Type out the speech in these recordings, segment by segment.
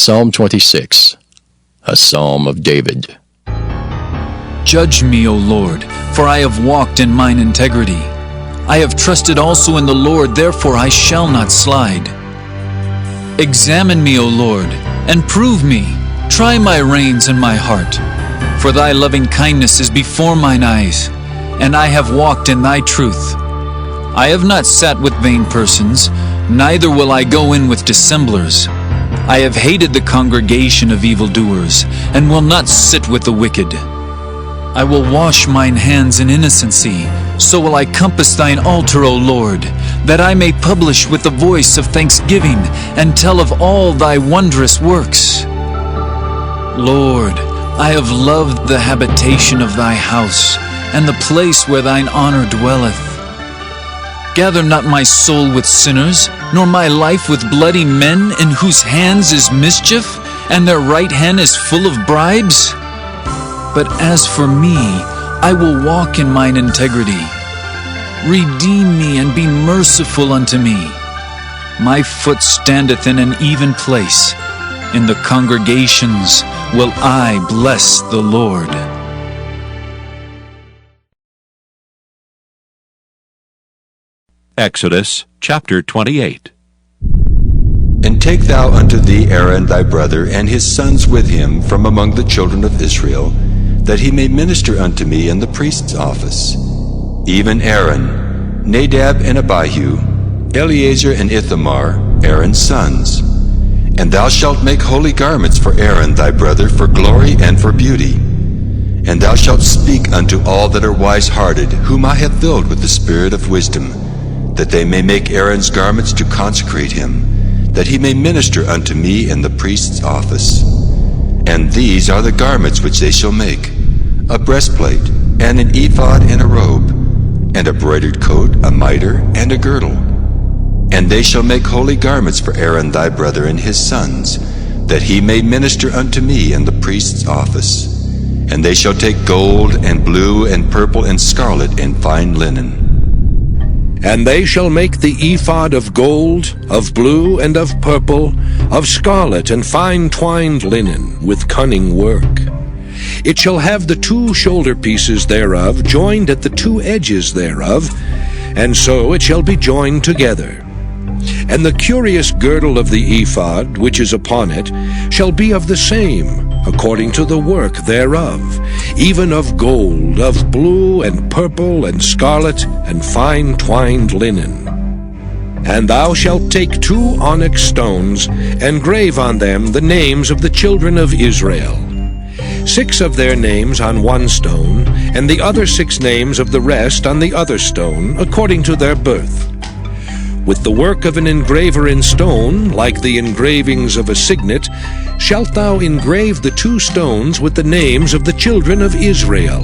Psalm 26, a psalm of David. Judge me, O Lord, for I have walked in mine integrity. I have trusted also in the Lord, therefore I shall not slide. Examine me, O Lord, and prove me. Try my reins and my heart. For thy loving kindness is before mine eyes, and I have walked in thy truth. I have not sat with vain persons, neither will I go in with dissemblers. I have hated the congregation of evildoers, and will not sit with the wicked. I will wash mine hands in innocency, so will I compass thine altar, O Lord, that I may publish with the voice of thanksgiving, and tell of all thy wondrous works. Lord, I have loved the habitation of thy house, and the place where thine honor dwelleth. Gather not my soul with sinners, nor my life with bloody men, in whose hands is mischief, and their right hand is full of bribes. But as for me, I will walk in mine integrity. Redeem me and be merciful unto me. My foot standeth in an even place. In the congregations will I bless the Lord. Exodus chapter 28. And take thou unto thee Aaron thy brother, and his sons with him from among the children of Israel, that he may minister unto me in the priest's office. Even Aaron, Nadab and Abihu, Eleazar and Ithamar, Aaron's sons. And thou shalt make holy garments for Aaron thy brother, for glory and for beauty. And thou shalt speak unto all that are wise-hearted, whom I have filled with the spirit of wisdom, that they may make Aaron's garments to consecrate him, that he may minister unto me in the priest's office. And these are the garments which they shall make: a breastplate, and an ephod, and a robe, and a broidered coat, a mitre, and a girdle. And they shall make holy garments for Aaron thy brother and his sons, that he may minister unto me in the priest's office. And they shall take gold, and blue, and purple, and scarlet, and fine linen. And they shall make the ephod of gold, of blue, and of purple, of scarlet, and fine twined linen, with cunning work. It shall have the 2 shoulder pieces thereof joined at the 2 edges thereof, and so it shall be joined together. And the curious girdle of the ephod, which is upon it, shall be of the same, according to the work thereof, even of gold, of blue, and purple, and scarlet, and fine twined linen. And thou shalt take 2 onyx stones, and grave on them the names of the children of Israel, 6 of their names on 1 stone, and the other 6 names of the rest on the other stone, according to their birth. With the work of an engraver in stone, like the engravings of a signet, shalt thou engrave the 2 stones with the names of the children of Israel.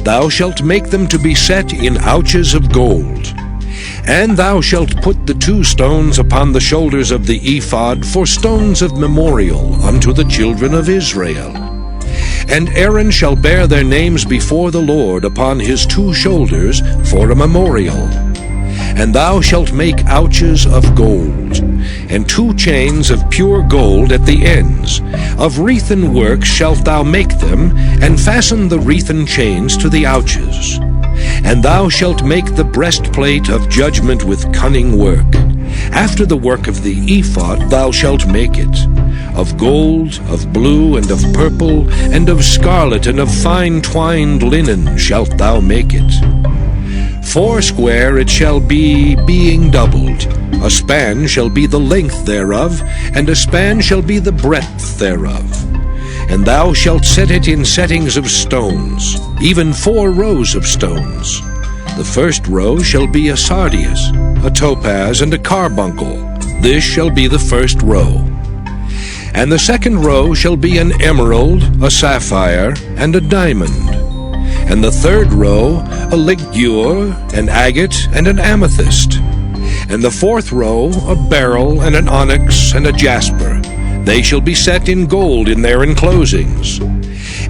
Thou shalt make them to be set in ouches of gold. And thou shalt put the 2 stones upon the shoulders of the ephod for stones of memorial unto the children of Israel. And Aaron shall bear their names before the Lord upon his 2 shoulders for a memorial. And thou shalt make ouches of gold, and 2 chains of pure gold at the ends. Of wreathen work shalt thou make them, and fasten the wreathen chains to the ouches. And thou shalt make the breastplate of judgment with cunning work. After the work of the ephod thou shalt make it. Of gold, of blue, and of purple, and of scarlet, and of fine twined linen shalt thou make it. 4 it shall be, being doubled. A span shall be the length thereof, and a span shall be the breadth thereof. And thou shalt set it in settings of stones, even 4 rows of stones. The first row shall be a sardius, a topaz, and a carbuncle. This shall be the first row. And the second row shall be an emerald, a sapphire, and a diamond. And the third row a ligure, an agate, and an amethyst. And the 4th row a beryl, and an onyx, and a jasper. They shall be set in gold in their enclosings.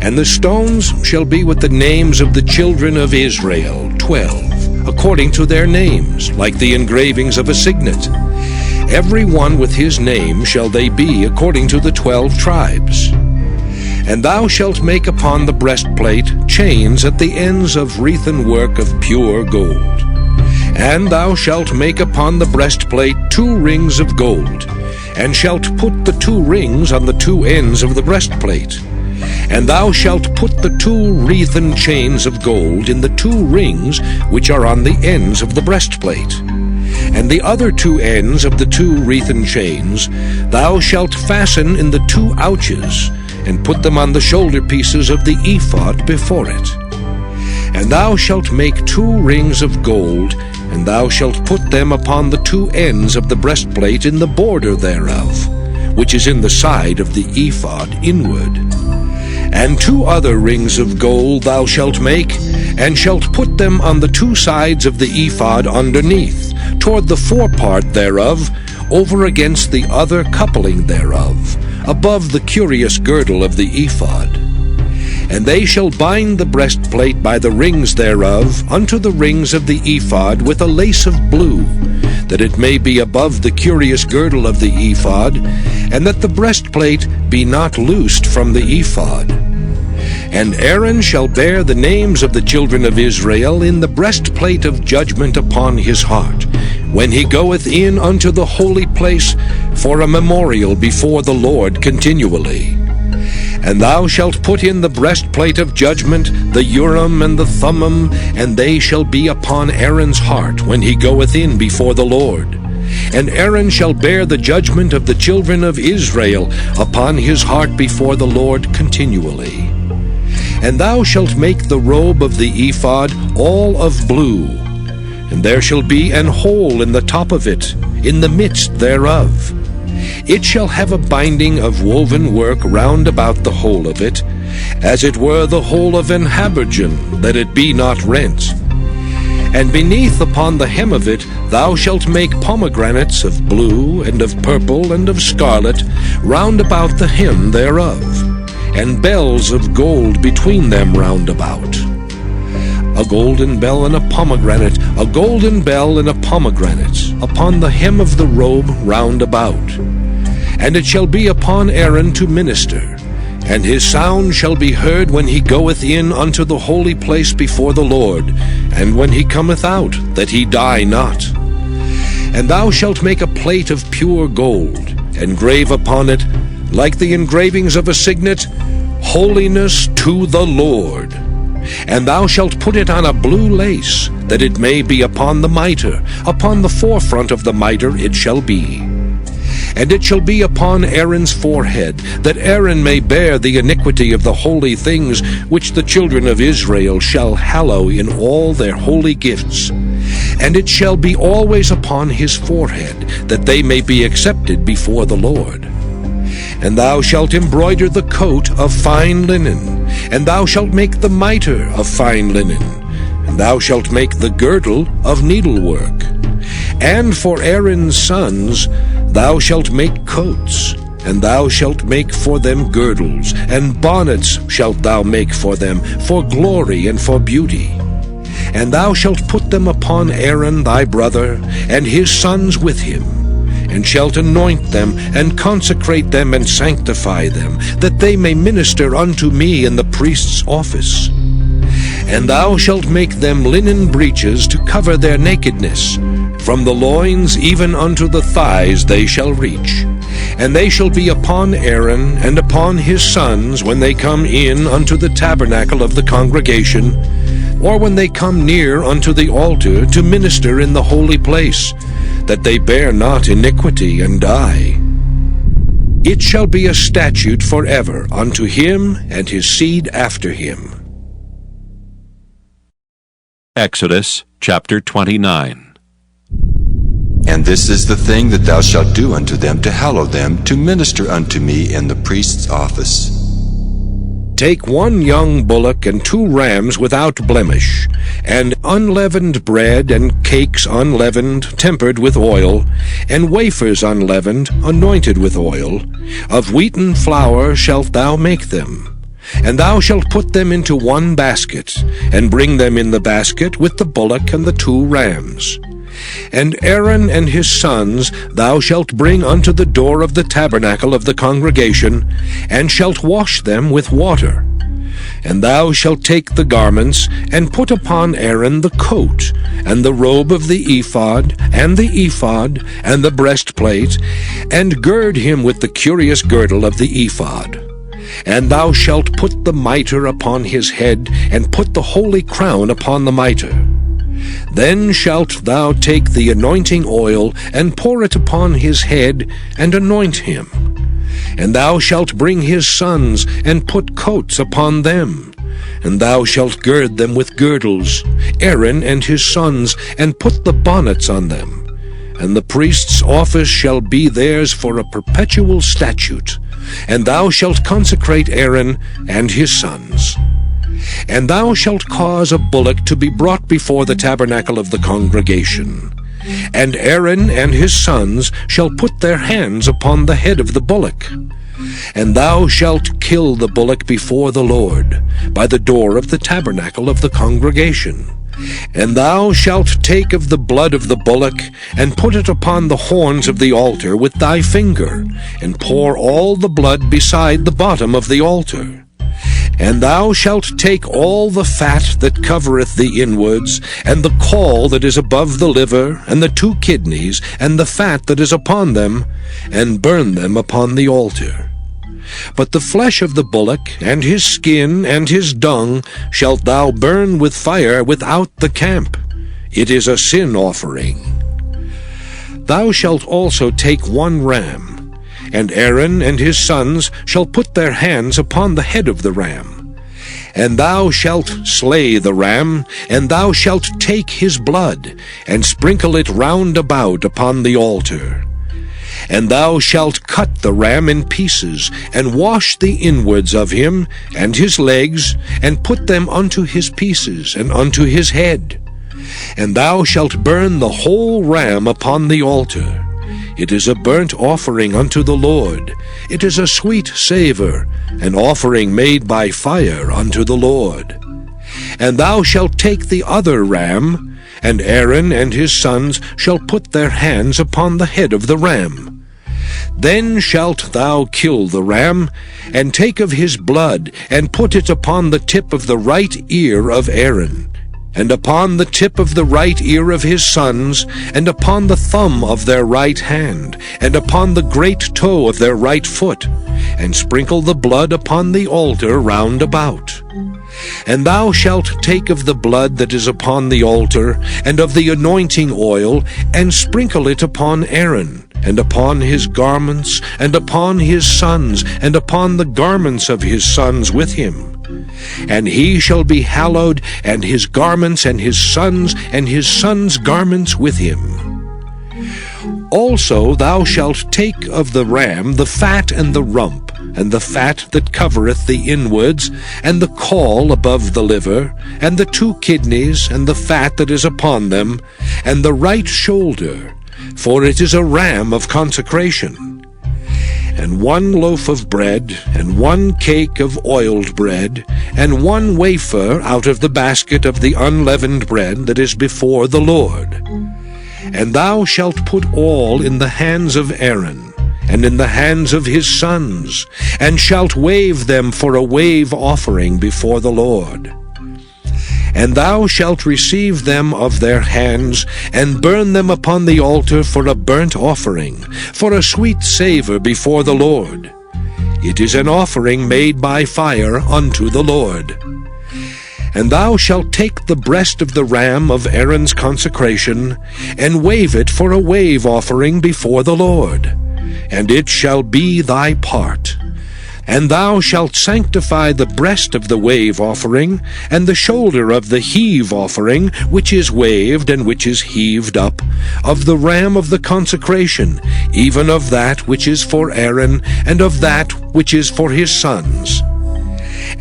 And the stones shall be with the names of the children of Israel, 12, according to their names, like the engravings of a signet. Every one with his name shall they be according to the 12 tribes. And thou shalt make upon the breastplate chains at the ends of wreathen work of pure gold. And thou shalt make upon the breastplate 2 rings of gold, and shalt put the 2 rings on the 2 ends of the breastplate. And thou shalt put the 2 wreathen chains of gold in the 2 rings which are on the ends of the breastplate. And the other 2 ends of the 2 wreathen chains thou shalt fasten in the 2 ouches, and put them on the shoulder pieces of the ephod before it. And thou shalt make 2 rings of gold, and thou shalt put them upon the 2 ends of the breastplate in the border thereof, which is in the side of the ephod inward. And 2 other rings of gold thou shalt make, and shalt put them on the 2 sides of the ephod underneath, toward the forepart thereof, over against the other coupling thereof, above the curious girdle of the ephod. And they shall bind the breastplate by the rings thereof unto the rings of the ephod with a lace of blue, that it may be above the curious girdle of the ephod, and that the breastplate be not loosed from the ephod. And Aaron shall bear the names of the children of Israel in the breastplate of judgment upon his heart, when he goeth in unto the holy place for a memorial before the Lord continually. And thou shalt put in the breastplate of judgment the Urim and the Thummim, and they shall be upon Aaron's heart when he goeth in before the Lord. And Aaron shall bear the judgment of the children of Israel upon his heart before the Lord continually. And thou shalt make the robe of the ephod all of blue, and there shall be an hole in the top of it, in the midst thereof. It shall have a binding of woven work round about the whole of it, as it were the whole of an habergeon, that it be not rent. And beneath upon the hem of it thou shalt make pomegranates of blue, and of purple, and of scarlet, round about the hem thereof, and bells of gold between them round about. A golden bell and a pomegranate, a golden bell and a pomegranate, upon the hem of the robe round about. And it shall be upon Aaron to minister, and his sound shall be heard when he goeth in unto the holy place before the Lord, and when he cometh out, that he die not. And thou shalt make a plate of pure gold, and grave upon it, like the engravings of a signet, Holiness to the Lord. And thou shalt put it on a blue lace, that it may be upon the mitre, upon the forefront of the mitre it shall be. And it shall be upon Aaron's forehead, that Aaron may bear the iniquity of the holy things which the children of Israel shall hallow in all their holy gifts. And it shall be always upon his forehead, that they may be accepted before the Lord. And thou shalt embroider the coat of fine linen, and thou shalt make the mitre of fine linen, and thou shalt make the girdle of needlework. And for Aaron's sons thou shalt make coats, and thou shalt make for them girdles, and bonnets shalt thou make for them, for glory and for beauty. And thou shalt put them upon Aaron thy brother, and his sons with him, and shalt anoint them, and consecrate them, and sanctify them, that they may minister unto me in the priest's office. And thou shalt make them linen breeches to cover their nakedness. From the loins even unto the thighs they shall reach. And they shall be upon Aaron and upon his sons when they come in unto the tabernacle of the congregation, or when they come near unto the altar to minister in the holy place, that they bear not iniquity and die. It shall be a statute forever unto him and his seed after him. Exodus chapter 29. And this is the thing that thou shalt do unto them to hallow them, to minister unto me in the priest's office. Take 1 young bullock and 2 rams without blemish, and unleavened bread and cakes unleavened, tempered with oil, and wafers unleavened, anointed with oil. Of wheaten flour shalt thou make them. And thou shalt put them into 1 basket, and bring them in the basket with the bullock and the 2 rams. And Aaron and his sons thou shalt bring unto the door of the tabernacle of the congregation, and shalt wash them with water. And thou shalt take the garments, and put upon Aaron the coat, and the robe of the ephod, and the breastplate, and gird him with the curious girdle of the ephod. And thou shalt put the mitre upon his head, and put the holy crown upon the mitre. Then shalt thou take the anointing oil, and pour it upon his head, and anoint him. And thou shalt bring his sons, and put coats upon them. And thou shalt gird them with girdles, Aaron and his sons, and put the bonnets on them. And the priest's office shall be theirs for a perpetual statute. And thou shalt consecrate Aaron and his sons. And thou shalt cause a bullock to be brought before the tabernacle of the congregation. And Aaron and his sons shall put their hands upon the head of the bullock. And thou shalt kill the bullock before the Lord, by the door of the tabernacle of the congregation. And thou shalt take of the blood of the bullock, and put it upon the horns of the altar with thy finger, and pour all the blood beside the bottom of the altar. And thou shalt take all the fat that covereth the inwards, and the caul that is above the liver, and the 2 kidneys, and the fat that is upon them, and burn them upon the altar. But the flesh of the bullock, and his skin, and his dung, shalt thou burn with fire without the camp. It is a sin offering. Thou shalt also take 1 ram, and Aaron and his sons shall put their hands upon the head of the ram. And thou shalt slay the ram, and thou shalt take his blood, and sprinkle it round about upon the altar. And thou shalt cut the ram in pieces, and wash the inwards of him, and his legs, and put them unto his pieces, and unto his head. And thou shalt burn the whole ram upon the altar. It is a burnt offering unto the Lord. It is a sweet savour, an offering made by fire unto the Lord. And thou shalt take the other ram, and Aaron and his sons shall put their hands upon the head of the ram. Then shalt thou kill the ram, and take of his blood, and put it upon the tip of the right ear of Aaron, and upon the tip of the right ear of his sons, and upon the thumb of their right hand, and upon the great toe of their right foot, and sprinkle the blood upon the altar round about. And thou shalt take of the blood that is upon the altar, and of the anointing oil, and sprinkle it upon Aaron, and upon his garments, and upon his sons, and upon the garments of his sons with him. And he shall be hallowed, and his garments, and his sons' garments with him. Also thou shalt take of the ram the fat and the rump, and the fat that covereth the inwards, and the caul above the liver, and the 2 kidneys, and the fat that is upon them, and the right shoulder, for it is a ram of consecration. And 1 loaf of bread, and 1 cake of oiled bread, and 1 wafer out of the basket of the unleavened bread that is before the Lord. And thou shalt put all in the hands of Aaron, and in the hands of his sons, and shalt wave them for a wave offering before the Lord. And thou shalt receive them of their hands, and burn them upon the altar for a burnt offering, for a sweet savour before the Lord. It is an offering made by fire unto the Lord. And thou shalt take the breast of the ram of Aaron's consecration, and wave it for a wave offering before the Lord, and it shall be thy part. And thou shalt sanctify the breast of the wave offering, and the shoulder of the heave offering, which is waved and which is heaved up, of the ram of the consecration, even of that which is for Aaron, and of that which is for his sons.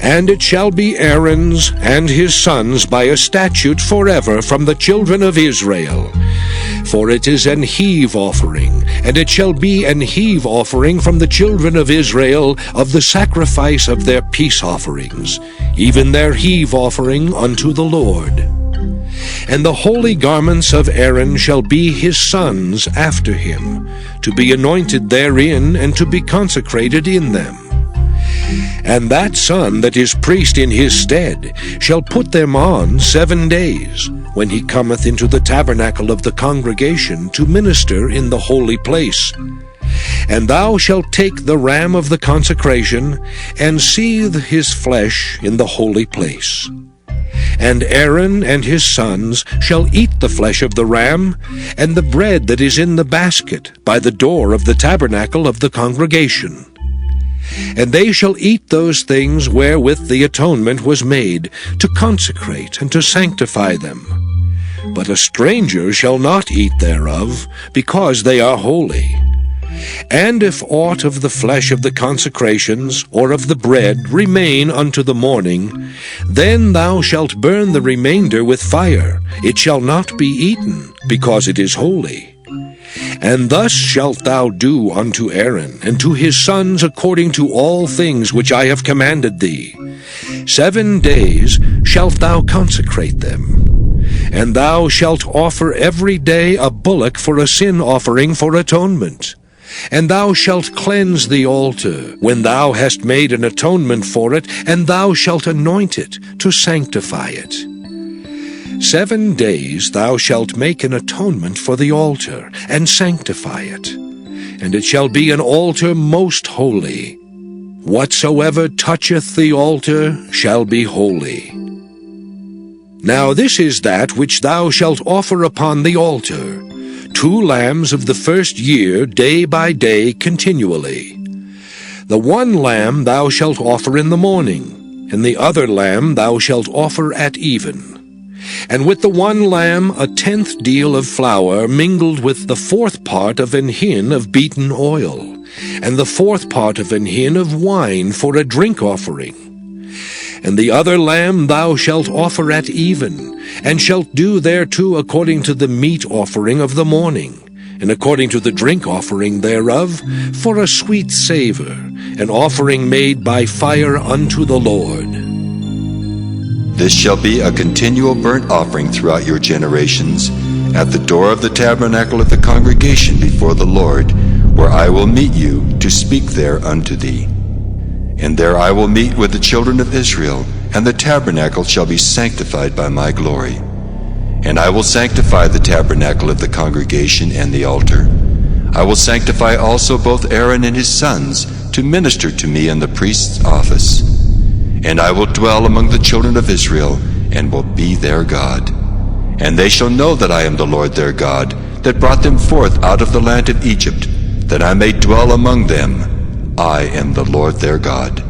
And it shall be Aaron's and his sons by a statute forever from the children of Israel. For it is an heave offering, and it shall be an heave offering from the children of Israel of the sacrifice of their peace offerings, even their heave offering unto the Lord. And the holy garments of Aaron shall be his sons after him, to be anointed therein, and to be consecrated in them. And that son that is priest in his stead shall put them on 7 days, when he cometh into the tabernacle of the congregation to minister in the holy place. And thou shalt take the ram of the consecration, and seethe his flesh in the holy place. And Aaron and his sons shall eat the flesh of the ram, and the bread that is in the basket by the door of the tabernacle of the congregation. And they shall eat those things wherewith the atonement was made, to consecrate and to sanctify them. But a stranger shall not eat thereof, because they are holy. And if aught of the flesh of the consecrations, or of the bread, remain unto the morning, then thou shalt burn the remainder with fire. It shall not be eaten, because it is holy. And thus shalt thou do unto Aaron, and to his sons according to all things which I have commanded thee. 7 days shalt thou consecrate them. And thou shalt offer every day a bullock for a sin offering for atonement. And thou shalt cleanse the altar, when thou hast made an atonement for it, and thou shalt anoint it, to sanctify it. 7 days thou shalt make an atonement for the altar, and sanctify it. And it shall be an altar most holy. Whatsoever toucheth the altar shall be holy. Now this is that which thou shalt offer upon the altar: 2 lambs of the first year, day by day, continually. The 1 lamb thou shalt offer in the morning, and the other lamb thou shalt offer at even. And with the 1 lamb 1/10 deal of flour, mingled with the 4th part of an hin of beaten oil, and the 4th part of an hin of wine for a drink offering. And the other lamb thou shalt offer at even, and shalt do thereto according to the meat offering of the morning, and according to the drink offering thereof, for a sweet savour, an offering made by fire unto the Lord. This shall be a continual burnt offering throughout your generations, at the door of the tabernacle of the congregation before the Lord, where I will meet you to speak there unto thee. And there I will meet with the children of Israel, and the tabernacle shall be sanctified by my glory. And I will sanctify the tabernacle of the congregation and the altar. I will sanctify also both Aaron and his sons to minister to me in the priest's office. And I will dwell among the children of Israel, and will be their God. And they shall know that I am the Lord their God, that brought them forth out of the land of Egypt, that I may dwell among them. I am the Lord their God.